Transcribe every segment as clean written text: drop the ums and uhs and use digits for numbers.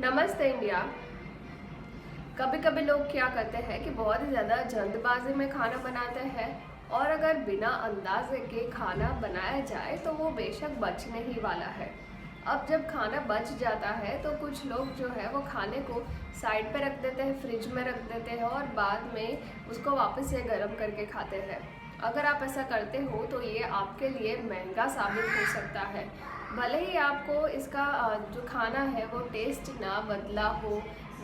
नमस्ते इंडिया। कभी कभी लोग क्या करते हैं कि बहुत ही ज़्यादा जल्दबाजी में खाना बनाते हैं और अगर बिना अंदाजे के खाना बनाया जाए तो वो बेशक बचने ही वाला है। अब जब खाना बच जाता है तो कुछ लोग जो है वो खाने को साइड पे रख देते हैं, फ्रिज में रख देते हैं और बाद में उसको वापस से गर्म करके खाते हैं। अगर आप ऐसा करते हो तो ये आपके लिए महंगा साबित हो सकता है। भले ही आपको इसका जो खाना है वो टेस्ट ना बदला हो,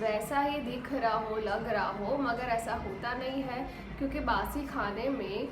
वैसा ही दिख रहा हो, लग रहा हो, मगर ऐसा होता नहीं है क्योंकि बासी खाने में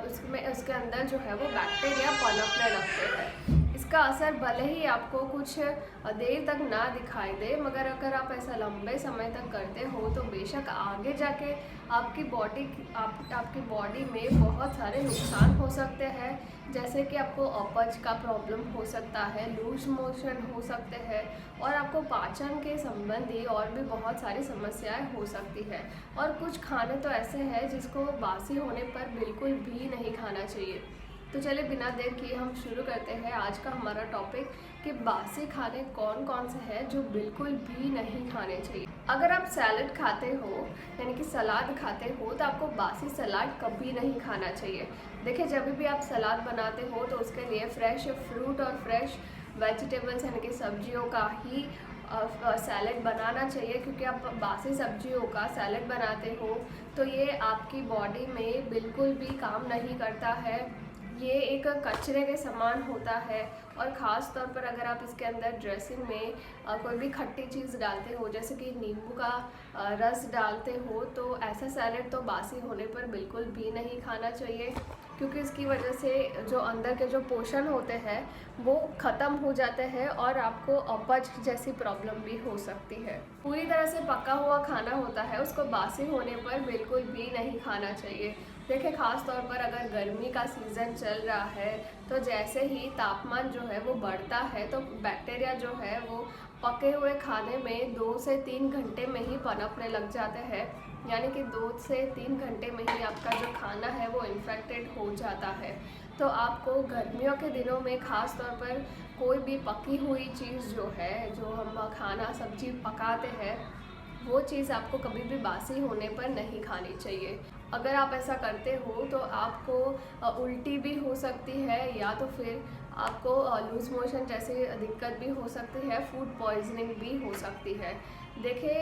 उसमें उसके अंदर जो है वो बैक्टीरिया पनपने लगते हैं। इसका असर भले ही आपको कुछ देर तक ना दिखाई दे, मगर अगर आप ऐसा लंबे समय तक करते हो तो बेशक आगे जाके आपकी बॉडी में बहुत सारे नुकसान हो सकते हैं। जैसे कि आपको अपच का प्रॉब्लम हो सकता है, लूज मोशन हो सकते हैं और आपको पाचन के संबंधी और भी बहुत सारी समस्याएं हो सकती है। और कुछ खाने तो ऐसे हैं जिसको बासी होने पर बिल्कुल भी नहीं खाना चाहिए। तो चलिए बिना देर किए हम शुरू करते हैं आज का हमारा टॉपिक कि बासी खाने कौन कौन से हैं जो बिल्कुल भी नहीं खाने चाहिए। अगर आप सैलड खाते हो यानी कि सलाद खाते हो तो आपको बासी सलाद कभी नहीं खाना चाहिए। देखिए, जब भी आप सलाद बनाते हो तो उसके लिए फ्रेश फ्रूट और फ्रेश वेजिटेबल्स यानी कि सब्जियों का ही सैलड बनाना चाहिए, क्योंकि आप बासी सब्जियों का सैलड बनाते हो तो ये आपकी बॉडी में बिल्कुल भी काम नहीं करता है। ये एक कचरे के समान होता है और ख़ास तौर पर अगर आप इसके अंदर ड्रेसिंग में कोई भी खट्टी चीज़ डालते हो, जैसे कि नींबू का रस डालते हो, तो ऐसा सैलेड तो बासी होने पर बिल्कुल भी नहीं खाना चाहिए, क्योंकि इसकी वजह से जो अंदर के जो पोषण होते हैं वो ख़त्म हो जाते हैं और आपको अपच जैसी प्रॉब्लम भी हो सकती है। पूरी तरह से पका हुआ खाना होता है, उसको बासी होने पर बिल्कुल भी नहीं खाना चाहिए। देखिए, ख़ास तौर पर अगर गर्मी का सीज़न चल रहा है तो जैसे ही तापमान जो है वो बढ़ता है तो बैक्टीरिया जो है वो पके हुए खाने में 2 से 3 घंटे में ही पनपने लग जाते हैं। यानी कि 2 से 3 घंटे में ही आपका जो खाना है वो इन्फेक्टेड हो जाता है। तो आपको गर्मियों के दिनों में ख़ास तौर पर कोई भी पकी हुई चीज़ जो है, जो हम खाना सब्जी पकाते हैं, वो चीज़ आपको कभी भी बासी होने पर नहीं खानी चाहिए। अगर आप ऐसा करते हो तो आपको उल्टी भी हो सकती है या तो फिर आपको लूज़ मोशन जैसी दिक्कत भी हो सकती है, फूड पॉइजनिंग भी हो सकती है। देखिए,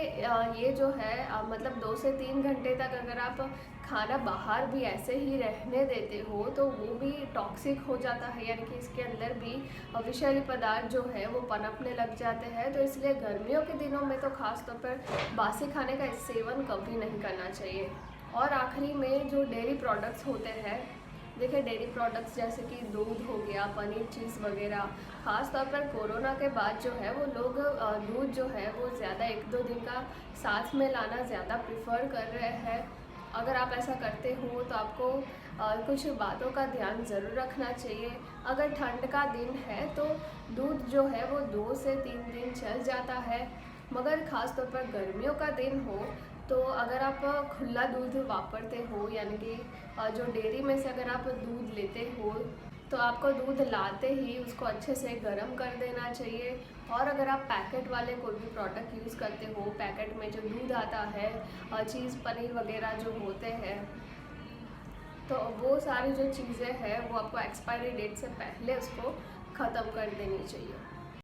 ये जो है मतलब 2 से 3 घंटे तक अगर आप खाना बाहर भी ऐसे ही रहने देते हो तो वो भी टॉक्सिक हो जाता है, यानी कि इसके अंदर भी विषैले पदार्थ जो है वो पनपने लग जाते हैं। तो इसलिए गर्मियों के दिनों में तो ख़ास तौर पर बासी खाने का सेवन कभी नहीं करना चाहिए। और आखिरी में जो डेयरी प्रोडक्ट्स होते हैं, देखिए डेयरी प्रोडक्ट्स जैसे कि दूध हो गया, पनीर, चीज़ वगैरह, ख़ास तौर पर कोरोना के बाद जो है वो लोग दूध जो है वो ज़्यादा 1-2 दिन का साथ में लाना ज़्यादा प्रेफर कर रहे हैं। अगर आप ऐसा करते हो तो आपको कुछ बातों का ध्यान ज़रूर रखना चाहिए। अगर ठंड का दिन है तो दूध जो है वो 2 से 3 दिन चल जाता है, मगर ख़ास तौर पर गर्मियों का दिन हो तो अगर आप खुला दूध वापरते हो, यानी कि जो डेयरी में से अगर आप दूध लेते हो तो आपको दूध लाते ही उसको अच्छे से गर्म कर देना चाहिए। और अगर आप पैकेट वाले कोई भी प्रोडक्ट यूज़ करते हो, पैकेट में जो दूध आता है, चीज़, पनीर वगैरह जो होते हैं, तो वो सारी जो चीज़ें हैं वो आपको एक्सपायरी डेट से पहले उसको ख़त्म कर देनी चाहिए।